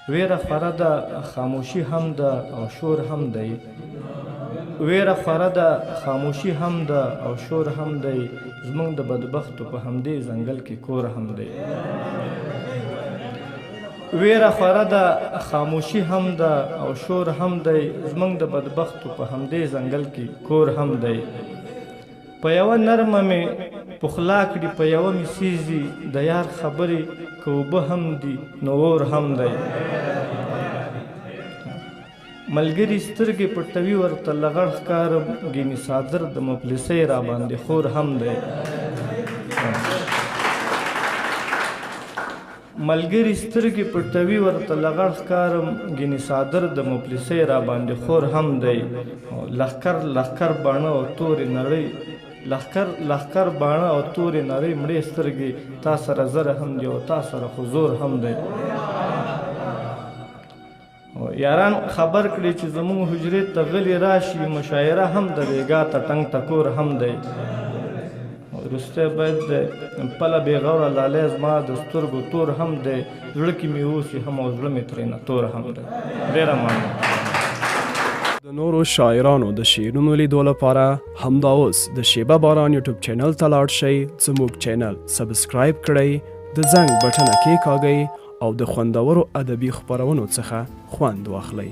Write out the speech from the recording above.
ویره خوره ده خاموشي هم ده او شور هم دی ویره خوره ده خاموشي هم ده او شور هم دی زمونږ د بدبختو په همدې ځنګل کې کور هم دی ویره خوره ده خاموشي هم ده او شور هم دی زمونږ د بدبختو په همدې ځنګل کې کور هم دی په یوه نرمه مې پخلا کړي په یوه مې سیزي د یار خبرې که اوبه هم دي نو اور هم دی ملګري سترګې پټوي ورته لغړ ښکارم ګینې صادر د مفلسۍ را باندې خور هم دی ملګري سترګې پټوي ورته لغړ ښکارم ګینې صادر د مفلسۍ را باندې خور هم دی لښکر لښکر باڼه او تورې نړۍ لښکر باڼه او تورې نړۍ مړې سترګې تا سره زره هم دی او تا سره خو زور هم دی یاران خبر کړي چې زموږ حجرې ته غلي راشي مشاعره هم د بیګا ته ټنګ ټکور هم دی وروستی باید د پله بېغوره لالی زما د سترګو تور هم دی زړه کې مې اوسي هم او زړه مې ترېنه تور هم دی ډېره مننه د نورو شاعرانو د شعرونو لیدو لپاره همدا اوس د شیبه باران یوټیوب چینل ته لاړ شئ زموږ چینل سبسکرایب کړئ د زنګ بټنه کېکاږئ او د خوندورو ادبي خپرونو څخه خوند واخلئ